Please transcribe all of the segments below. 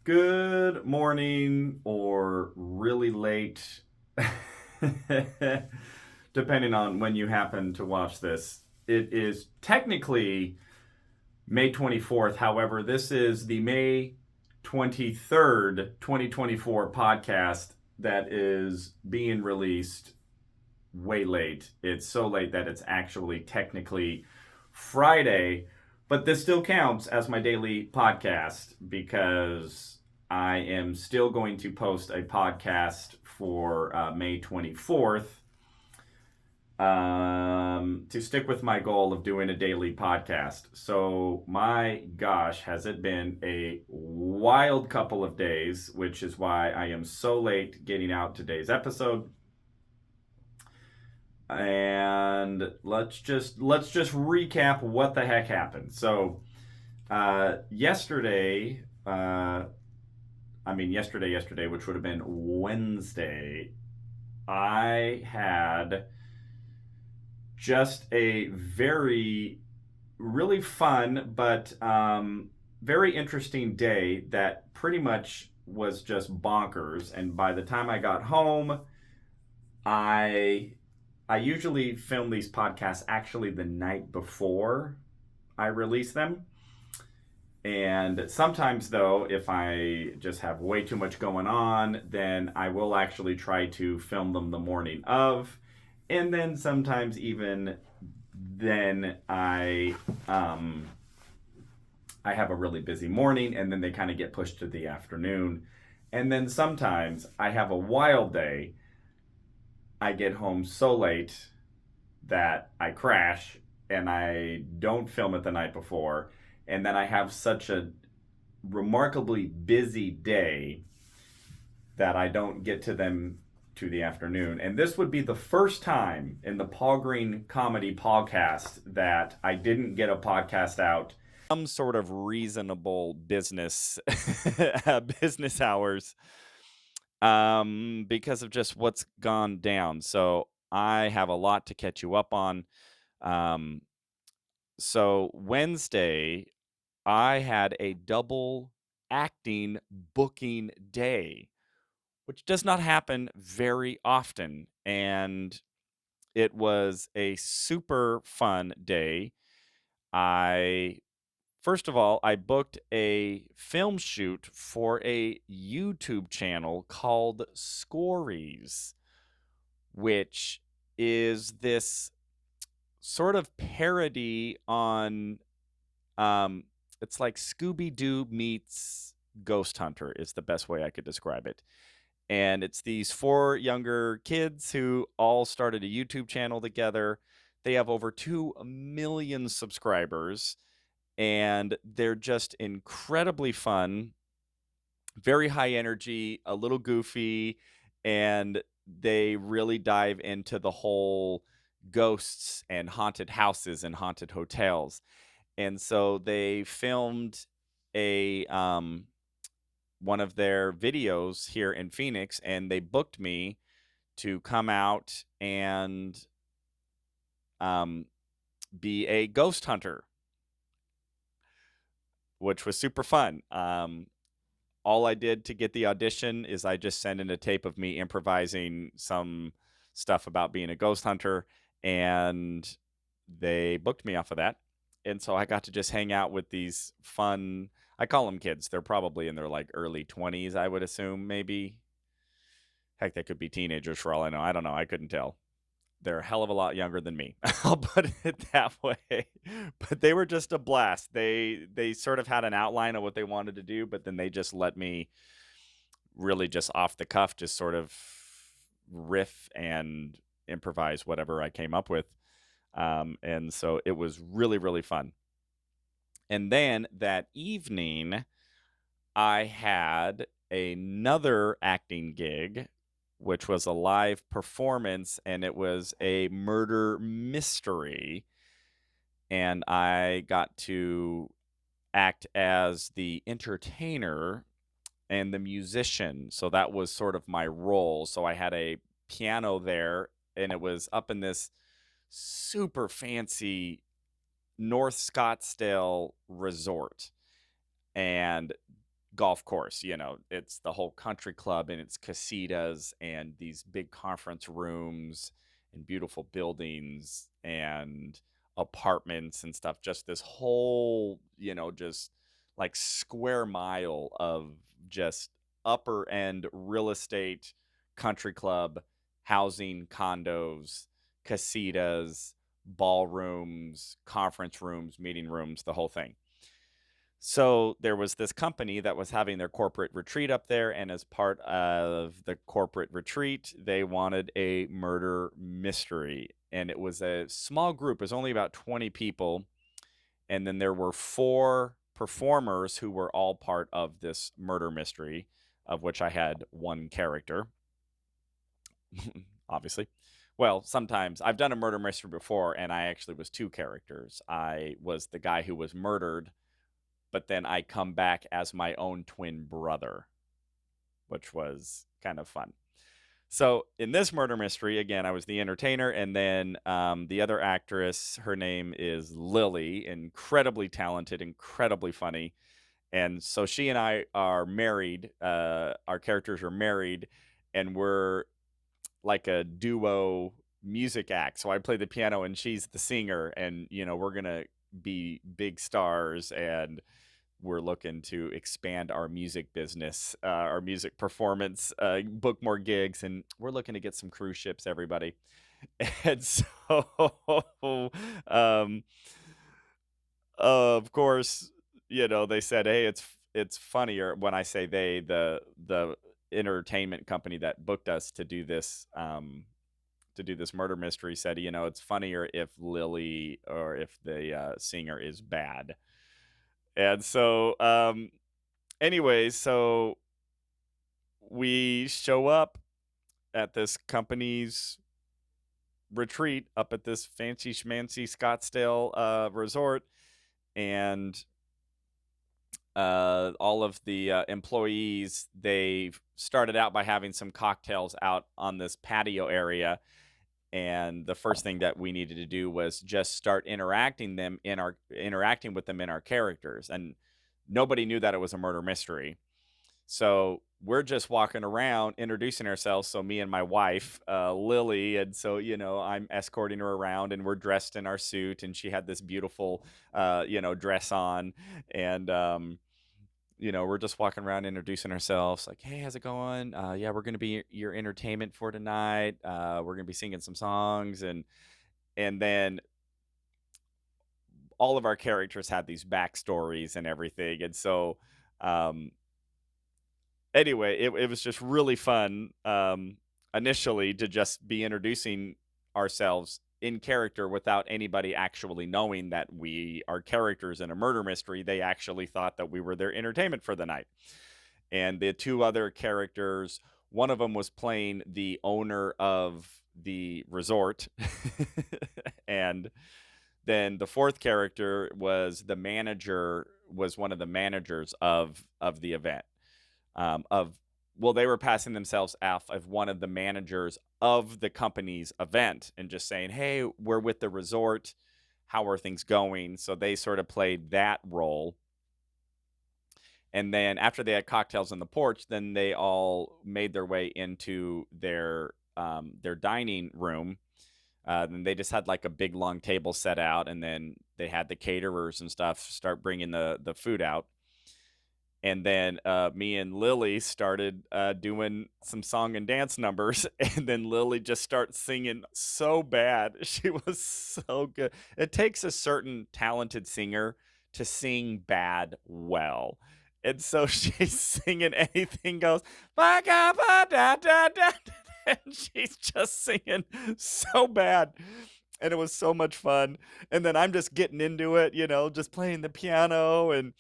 Good morning or really late, depending on when you happen to watch this. It is technically May 24th. However, this is the May 23rd, 2024 podcast that is being released way late. It's so late that it's actually technically Friday, but this still counts as my daily podcast because I am still going to post a podcast for May 24th to stick with my goal of doing a daily podcast. So, my gosh, has it been a wild couple of days, which is why I am so late getting out today's episode. And let's just recap what the heck happened. So yesterday, yesterday, which would have been Wednesday, I had just a very really fun but very interesting day that pretty much was just bonkers. And by the time I got home, I I usually film these podcasts actually the night before I release them. And sometimes, though, if I just have way too much going on, then I will actually try to film them the morning of. And then sometimes, even then, I have a really busy morning, and then they kind of get pushed to the afternoon. And then sometimes I have a wild day. I get home so late that I crash and I don't film it the night before. And then I have such a remarkably busy day that I don't get to them to the afternoon. And this would be the first time in the Paul Green Comedy PaulCast that I didn't get a podcast out some sort of reasonable business business hours because of just what's gone down. So I have a lot to catch you up on. Um, so Wednesday, I had a double acting booking day, which does not happen very often. And it was a super fun day. I First of all, I booked a film shoot for a YouTube channel called Scories, which is this sort of parody on it's like Scooby Doo meets Ghost Hunter is the best way I could describe it. And it's these four younger kids who all started a YouTube channel together. They have over 2 million subscribers and they're just incredibly fun, very high energy, a little goofy, and they really dive into the whole ghosts and haunted houses and haunted hotels. And so they filmed a one of their videos here in Phoenix, and they booked me to come out and um, be a ghost hunter, which was super fun. All I did to get the audition is I just sent in a tape of me improvising some stuff about being a ghost hunter, and they booked me off of that. And so I got to just hang out with these fun, I call them kids. They're probably in their like early 20s, I would assume, maybe. Heck, they could be teenagers for all I know. I don't know. I couldn't tell. They're a hell of a lot younger than me. I'll put it that way. But they were just a blast. They sort of had an outline of what they wanted to do, but then they just let me really just off the cuff, just sort of riff and improvise whatever I came up with. And so it was really, really fun. And then that evening, I had another acting gig, which was a live performance, and it was a murder mystery. And I got to act as the entertainer and the musician. So that was sort of my role. So I had a piano there, and it was up in this super fancy North Scottsdale resort. And golf course. It's the whole country club and it's casitas and these big conference rooms and beautiful buildings and apartments and stuff. Just this whole, just like square mile of just upper end real estate, country club, housing, condos, casitas, ballrooms, conference rooms, meeting rooms, the whole thing. So there was this company that was having their corporate retreat up there, and as part of the corporate retreat, they wanted a murder mystery. And it was a small group, it was only about 20 people. And then there were 4 performers who were all part of this murder mystery, of which I had one character, obviously. Well, sometimes I've done a murder mystery before, and I actually was 2 characters. I was the guy who was murdered, but then I come back as my own twin brother, which was kind of fun. So in this murder mystery, again, I was the entertainer, and then the other actress, her name is Lily, incredibly talented, incredibly funny. And so she and I are married. Our characters are married, and we're like a duo music act. So I play the piano, and she's the singer, and we're gonna be big stars, and we're looking to expand our music business, our music performance, book more gigs, and we're looking to get some cruise ships, everybody. And so, um, of course, they said, "Hey, it's funnier." When I say they, the entertainment company that booked us to do this murder mystery said, it's funnier if Lily or if the singer is bad. And so, anyways, so we show up at this company's retreat up at this fancy schmancy Scottsdale resort, and all of the employees, they started out by having some cocktails out on this patio area. And the first thing that we needed to do was just start interacting with them in our characters. And nobody knew that it was a murder mystery. So we're just walking around introducing ourselves. So me and my wife, Lily, and so I'm escorting her around, and we're dressed in our suit, and she had this beautiful, dress on, and we're just walking around introducing ourselves, like, "Hey, how's it going? Yeah, we're gonna be your entertainment for tonight. We're gonna be singing some songs," and then all of our characters had these backstories and everything, and so. Um, anyway, it was just really fun, initially, to just be introducing ourselves in character without anybody actually knowing that we are characters in a murder mystery. They actually thought that we were their entertainment for the night. And the 2 other characters, one of them was playing the owner of the resort, and then the 4th character was one of the managers of the event, of well, they were passing themselves off as one of the managers of the company's event and just saying, "Hey, we're with the resort. How are things going?" So they sort of played that role. And then after they had cocktails on the porch, then they all made their way into their dining room. And they just had like a big long table set out, and then they had the caterers and stuff start bringing the food out. And then me and Lily started doing some song and dance numbers, and then Lily just starts singing so bad. She was so good. It takes a certain talented singer to sing bad well. And so she's singing anything goes, "Ba-ga-ba-da-da-da," and she's just singing so bad. And it was so much fun. And then I'm just getting into it, just playing the piano, and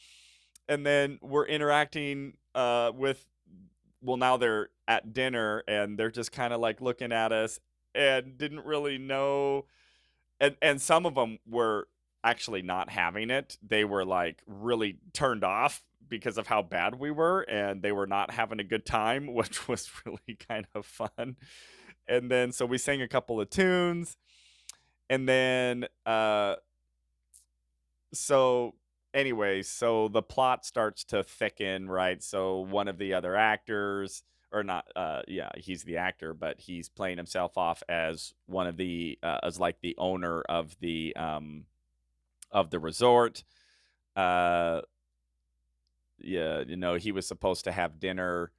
then we're interacting with, well, now they're at dinner, and they're just kind of like looking at us and didn't really know, and some of them were actually not having it. They were like really turned off because of how bad we were, and they were not having a good time, which was really kind of fun. And then so we sang a couple of tunes, and then so anyway, so the plot starts to thicken, right? So one of the other actors, or not, yeah, he's the actor, but he's playing himself off as one of the, as like the owner of the resort. Uh, yeah, he was supposed to have dinner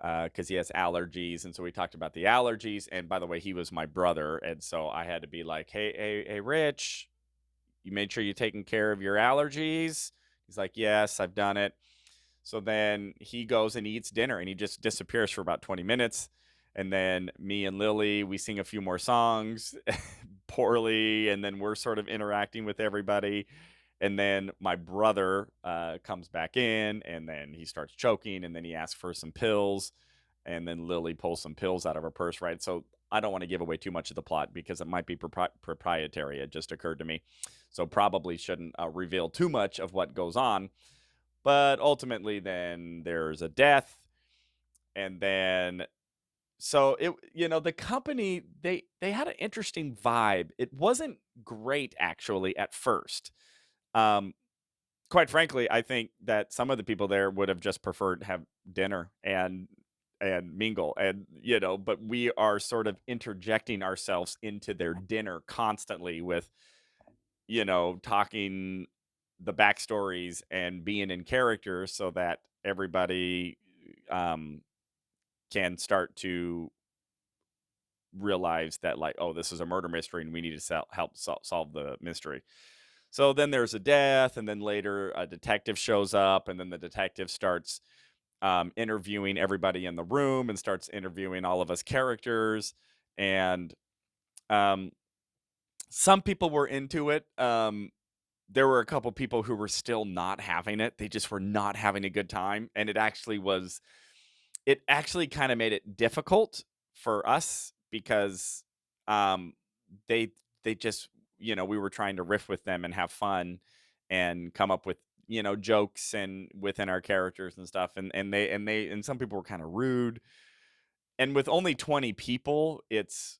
because he has allergies, and so we talked about the allergies. And by the way, he was my brother, and so I had to be like, hey, Rich, you made sure you're taking care of your allergies. He's like, yes, I've done it. So then he goes and eats dinner, and he just disappears for about 20 minutes. And then me and Lily, we sing a few more songs poorly, and then we're sort of interacting with everybody. And then my brother comes back in, and then he starts choking, and then he asks for some pills, and then Lily pulls some pills out of her purse, right? So I don't want to give away too much of the plot because it might be proprietary. It just occurred to me, so probably shouldn't reveal too much of what goes on. But ultimately, then there's a death, and then so the company, they had an interesting vibe. It wasn't great actually at first. Um, Quite frankly, I think that some of the people there would have just preferred to have dinner and mingle, and but we are sort of interjecting ourselves into their dinner constantly with talking the backstories and being in character so that everybody um can start to realize that, like, oh, this is a murder mystery and we need to help solve the mystery. So then there's a death, and then later a detective shows up, and then the detective starts interviewing everybody in the room and starts interviewing all of us characters. And um, some people were into it. There were a couple people who were still not having it. They just were not having a good time, and it actually kind of made it difficult for us because um they they just we were trying to riff with them and have fun and come up with jokes and within our characters and stuff, and some people were kind of rude. And with only 20 people, it's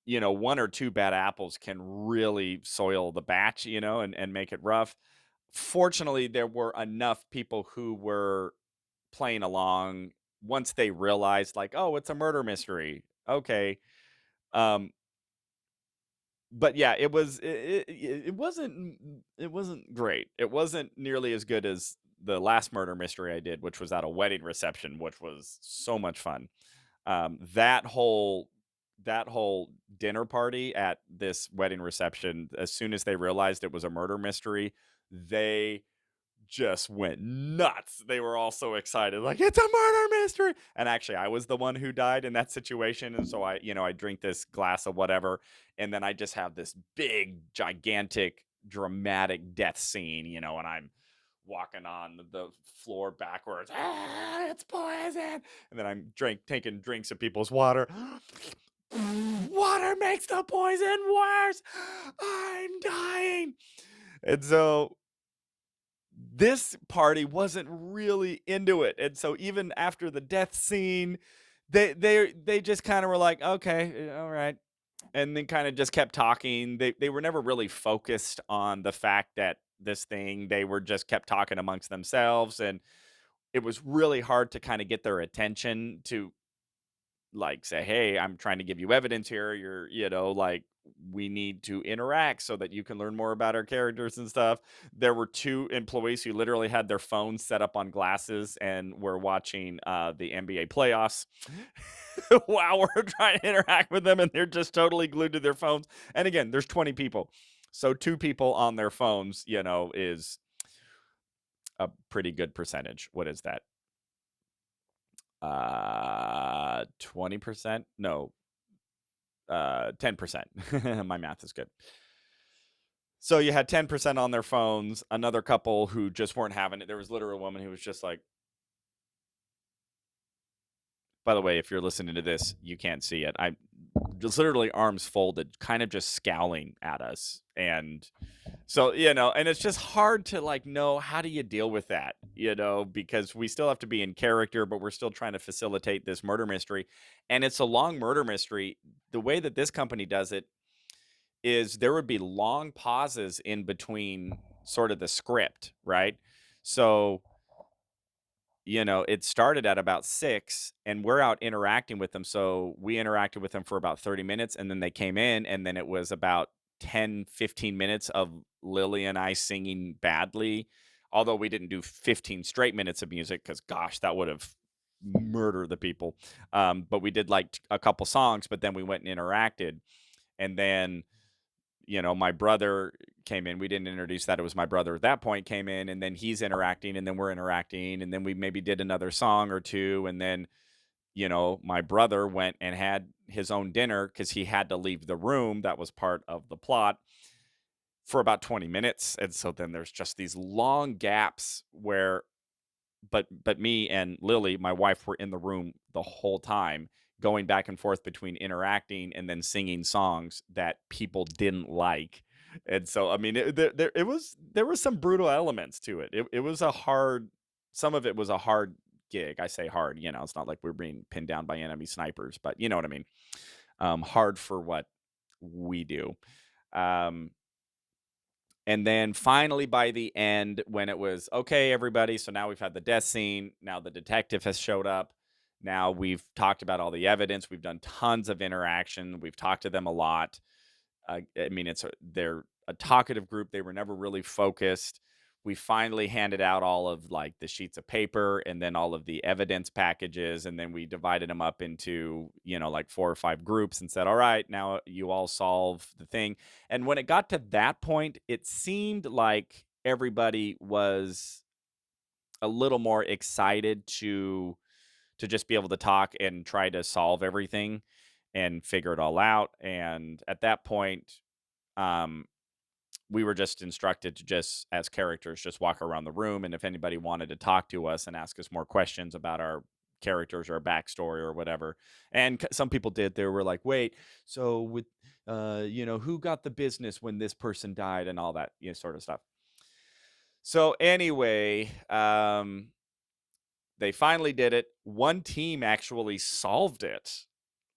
one or two bad apples can really soil the batch, and make it rough. Fortunately, there were enough people who were playing along once they realized, like, oh, it's a murder mystery. Okay. Um, but yeah, it wasn't great. It wasn't nearly as good as the last murder mystery I did, which was at a wedding reception, which was so much fun. That whole dinner party at this wedding reception, as soon as they realized it was a murder mystery, they just went nuts. They were all so excited, like, it's a murder mystery. And actually, I was the one who died in that situation. And so I drink this glass of whatever, and then I just have this big, gigantic, dramatic death scene, and I'm walking on the floor backwards. Ah, it's poison. And then I'm taking drinks of people's water. Water makes the poison worse. I'm dying. And so this party wasn't really into it. And so even after the death scene, they just kind of were like, okay, all right. And then kind of just kept talking. They were never really focused on the fact that this thing, they were just kept talking amongst themselves. And it was really hard to kind of get their attention to, like, say, hey, I'm trying to give you evidence here. You're, like, we need to interact so that you can learn more about our characters and stuff. There were two employees who literally had their phones set up on glasses and were watching the NBA playoffs while we're trying to interact with them, and they're just totally glued to their phones. And again, there's 20 people. So two people on their phones, is a pretty good percentage. What is that? 20%? No, 10%. My math is good. So you had 10% on their phones, another couple who just weren't having it. There was literally a woman who was just like, by the way, if you're listening to this, you can't see it. I just literally arms folded, kind of just scowling at us. And so, and it's just hard to, like, know how do you deal with that, because we still have to be in character, but we're still trying to facilitate this murder mystery. And it's a long murder mystery. The way that this company does it is there would be long pauses in between sort of the script, right? So, it started at about 6 and we're out interacting with them. So we interacted with them for about 30 minutes and then they came in and then it was about 10-15 minutes of Lily and I singing badly. Although we didn't do 15 straight minutes of music because gosh, that would have murdered the people. But we did like a couple songs, but then we went and interacted. And then my brother came in. We didn't introduce that it was my brother at that point came in, and then he's interacting, and then we're interacting, and then we maybe did another song or two, and then my brother went and had his own dinner because he had to leave the room. That was part of the plot for about 20 minutes, and so then there's just these long gaps where but me and Lily, my wife, were in the room the whole time, going back and forth between interacting and then singing songs that people didn't like. And so, I mean, there was some brutal elements to it. It was a hard, some of it was a hard gig. I say hard, it's not like we're being pinned down by enemy snipers, but you know what I mean. Hard for what we do. Um, and then finally, by the end, when it was okay, everybody, so now we've had the death scene. Now the detective has showed up. Now we've talked about all the evidence. We've done tons of interaction. We've talked to them a lot. I mean, they're a talkative group. They were never really focused. We finally handed out all of like the sheets of paper and then all of the evidence packages, and then we divided them up into like 4 or 5 groups and said, "All right, now you all solve the thing." And when it got to that point, it seemed like everybody was a little more excited to just be able to talk and try to solve everything and figure it all out. And at that point, um, we were just instructed to just, as characters, just walk around the room. And if anybody wanted to talk to us and ask us more questions about our characters or our backstory or whatever, and some people did, they were like, "Wait, so with, who got the business when this person died and all that, sort of stuff." So anyway, they finally did it. One team actually solved it,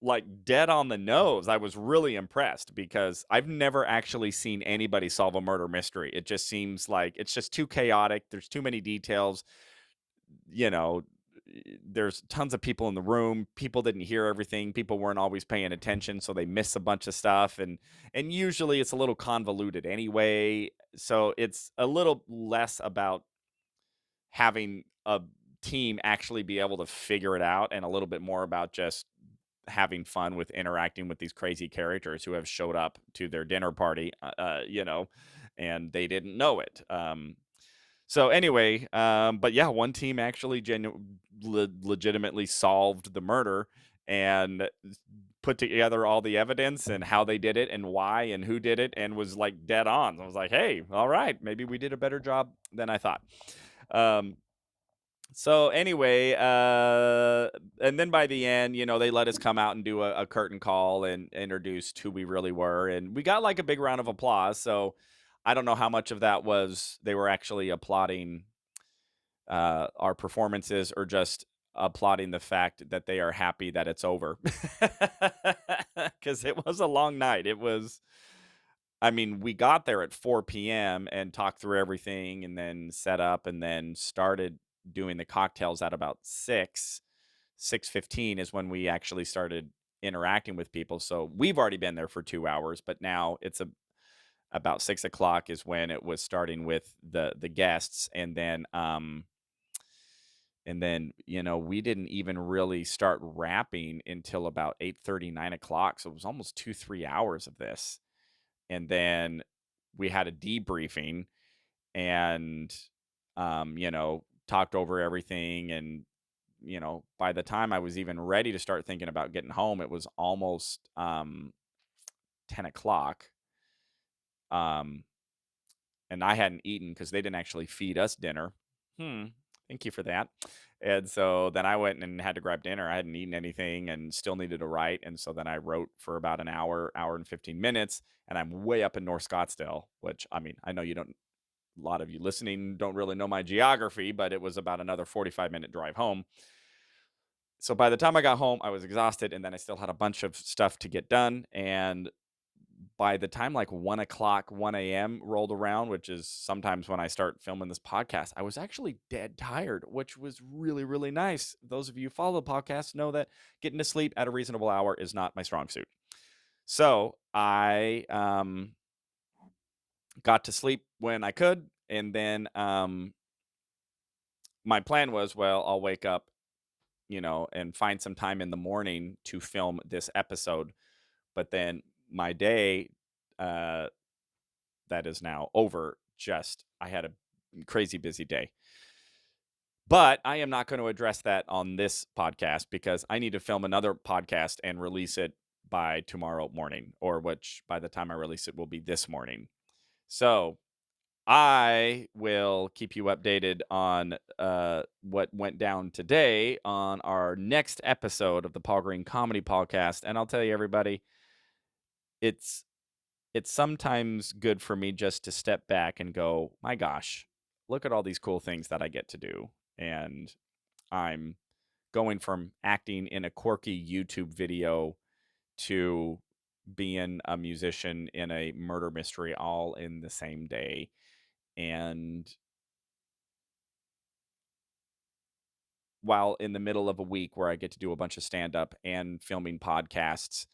like dead on the nose. I was really impressed because I've never actually seen anybody solve a murder mystery. It just seems like it's just too chaotic. There's too many details. You know, there's tons of people in the room. People didn't hear everything. People weren't always paying attention, so they miss a bunch of stuff. And usually it's a little convoluted anyway. So it's a little less about having a team actually be able to figure it out and a little bit more about just having fun with interacting with these crazy characters who have showed up to their dinner party, and they didn't know it. So anyway, but yeah, one team actually legitimately solved the murder and put together all the evidence and how they did it and why and who did it and was like dead on. I was like, hey, all right, maybe we did a better job than I thought. So anyway, and then by the end, they let us come out and do a curtain call and introduced who we really were, and we got like a big round of applause. So I don't know how much of that was they were actually applauding our performances or just applauding the fact that they are happy that it's over, because it was a long night. It was. I mean, we got there at 4 p.m. and talked through everything and then set up and then started doing the cocktails at about 6:15 is when we actually started interacting with people. So we've already been there for 2 hours, but now it's about 6 o'clock is when it was starting with the guests. And then we didn't even really start wrapping until about 8:30, 9 o'clock. So it was almost 2-3 hours of this. And then we had a debriefing and talked over everything. And by the time I was even ready to start thinking about getting home, it was almost 10 o'clock. um and I hadn't eaten because they didn't actually feed us dinner. Thank you for that. And so then I went and had to grab dinner. I hadn't eaten anything and still needed to write. And so then I wrote for about an hour and 15 minutes. And I'm way up in North Scottsdale, which, I mean, I know a lot of you listening don't really know my geography, but it was about another 45-minute drive home. So by the time I got home, I was exhausted. And then I still had a bunch of stuff to get done. And by the time like 1 o'clock, 1 a.m. rolled around, which is sometimes when I start filming this podcast, I was actually dead tired, which was really, really nice. Those of you who follow the podcast know that getting to sleep at a reasonable hour is not my strong suit. So I got to sleep when I could. And then my plan was, well, I'll wake up, and find some time in the morning to film this episode. But then my day, uh, that is now over, I had a crazy busy day. But I am not going to address that on this podcast because I need to film another podcast and release it by tomorrow morning, or which by the time I release it will be this morning. So I will keep you updated on what went down today on our next episode of the Paul Green Comedy Podcast. And I'll tell you, everybody, it's sometimes good for me just to step back and go, my gosh, look at all these cool things that I get to do. And I'm going from acting in a quirky YouTube video to being a musician in a murder mystery all in the same day. And while in the middle of a week where I get to do a bunch of stand up and filming podcasts,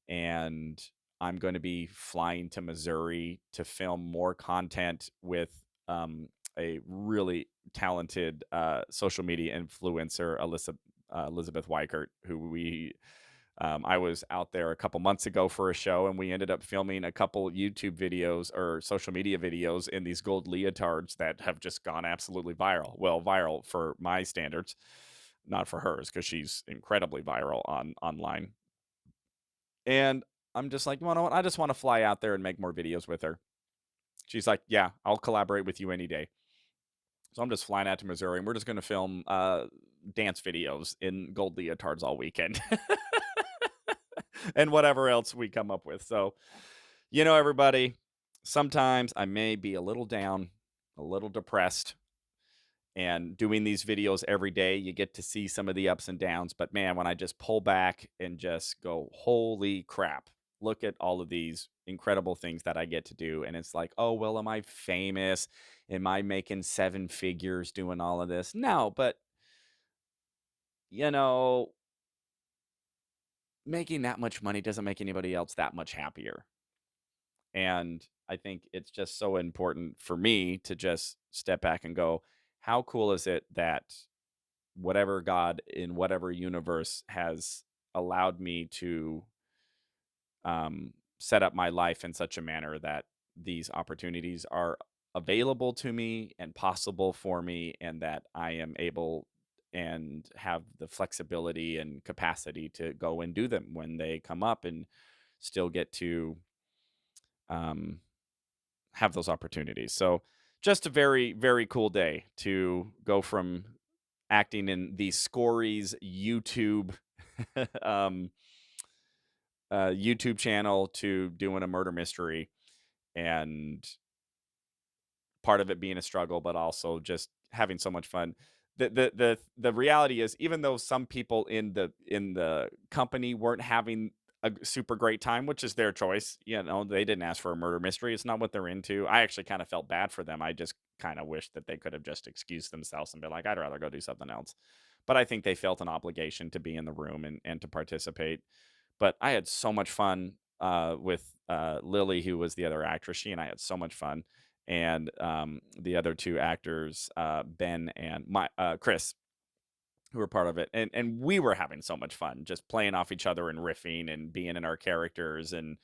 and I'm going to be flying to Missouri to film more content with a really talented social media influencer, Elizabeth Weichert, who I was out there a couple months ago for a show, and we ended up filming a couple YouTube videos or social media videos in these gold leotards that have just gone absolutely viral. Well, viral for my standards, not for hers, because she's incredibly viral online. And I'm just like, you know what? I just want to fly out there and make more videos with her. She's like, yeah, I'll collaborate with you any day. So I'm just flying out to Missouri, and we're just going to film dance videos in gold leotards all weekend. And whatever else we come up with. So, everybody, sometimes I may be a little down, a little depressed, and doing these videos every day, you get to see some of the ups and downs. But man, when I just pull back and just go, holy crap, look at all of these incredible things that I get to do. And it's like, oh, well, am I famous? Am I making 7 figures doing all of this? No, but, you know, making that much money doesn't make anybody else that much happier. And I think it's just so important for me to just step back and go, how cool is it that whatever God in whatever universe has allowed me to set up my life in such a manner that these opportunities are available to me and possible for me, and that I am able and have the flexibility and capacity to go and do them when they come up, and still get to um, have those opportunities. So just a very, very cool day to go from acting in the Scories YouTube um, YouTube channel to doing a murder mystery, and part of it being a struggle, but also just having so much fun. The reality is, even though some people in the company weren't having a super great time, which is their choice, they didn't ask for a murder mystery. It's not what they're into. I actually kind of felt bad for them. I just kind of wish that they could have just excused themselves and been like, I'd rather go do something else. But I think they felt an obligation to be in the room and to participate. But I had so much fun with Lily, who was the other actress. She and I had so much fun, and the other two actors, Ben and Chris, who were part of it, and we were having so much fun just playing off each other and riffing and being in our characters, and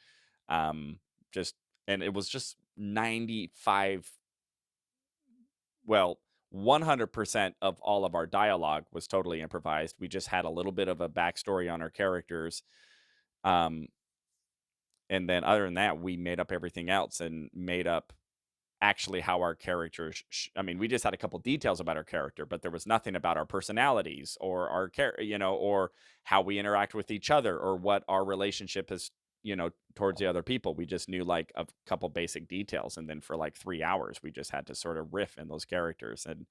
um, just and it was just 95, well, 100% of all of our dialogue was totally improvised. We just had a little bit of a backstory on our characters. Um, and then other than that, we made up everything else and made up actually how our characters I mean, we just had a couple details about our character, but there was nothing about our personalities or our or how we interact with each other, or what our relationship is, towards the other people. We just knew like a couple basic details, and then for like 3 hours we just had to sort of riff in those characters. And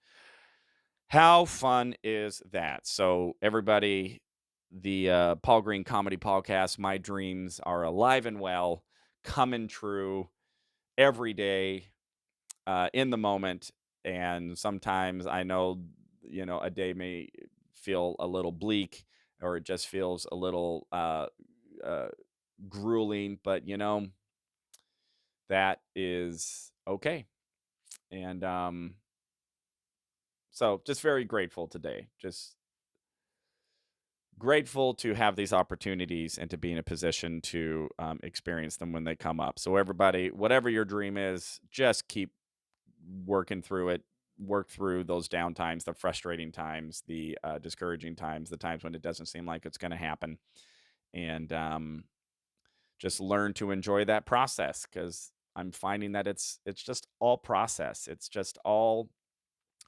how fun is that? So everybody, the Paul Green Comedy Podcast, my dreams are alive and well. coming true every day, in the moment. And sometimes I know, a day may feel a little bleak, or it just feels a little uh, grueling, but that is okay. And so just very grateful today. Just grateful to have these opportunities and to be in a position to experience them when they come up. So, everybody, whatever your dream is, just keep working through it. Work through those down times, the frustrating times, the discouraging times, the times when it doesn't seem like it's going to happen. And just learn to enjoy that process, because I'm finding that it's just all process. It's just all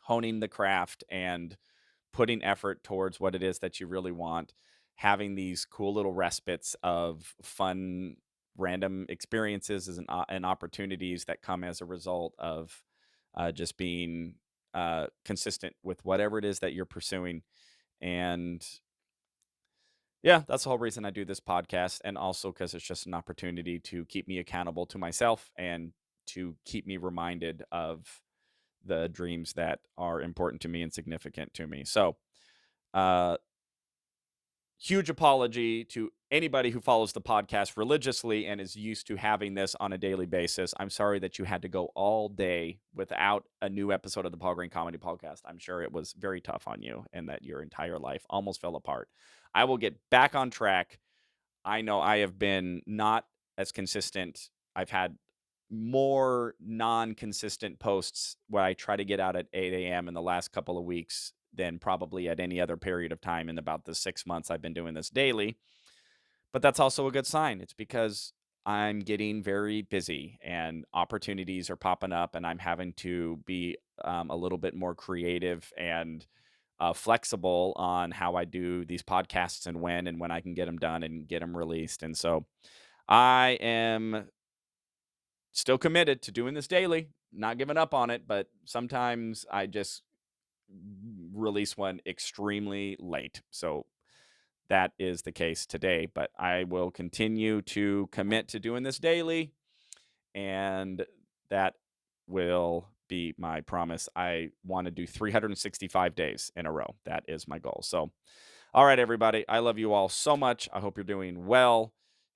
honing the craft and putting effort towards what it is that you really want, having these cool little respites of fun, random experiences and opportunities that come as a result of just being consistent with whatever it is that you're pursuing. And yeah, that's the whole reason I do this podcast. And also because it's just an opportunity to keep me accountable to myself and to keep me reminded of the dreams that are important to me and significant to me. So, uh, huge apology to anybody who follows the podcast religiously and is used to having this on a daily basis. I'm sorry that you had to go all day without a new episode of the Paul Green Comedy Podcast. I'm sure it was very tough on you and that your entire life almost fell apart. I will get back on track. I know I have been not as consistent. I've had more non-consistent posts where I try to get out at 8 a.m. in the last couple of weeks than probably at any other period of time in about the 6 months I've been doing this daily. But that's also a good sign. It's because I'm getting very busy and opportunities are popping up, and I'm having to be a little bit more creative and flexible on how I do these podcasts and when I can get them done and get them released. And so I am still committed to doing this daily, not giving up on it, but sometimes I just release one extremely late. So that is the case today, but I will continue to commit to doing this daily, and that will be my promise. I want to do 365 days in a row. That is my goal. So, all right, everybody, I love you all so much. I hope you're doing well.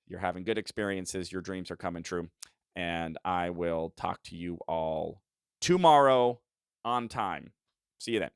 You're having good experiences. Your dreams are coming true. And I will talk to you all tomorrow on time. See you then.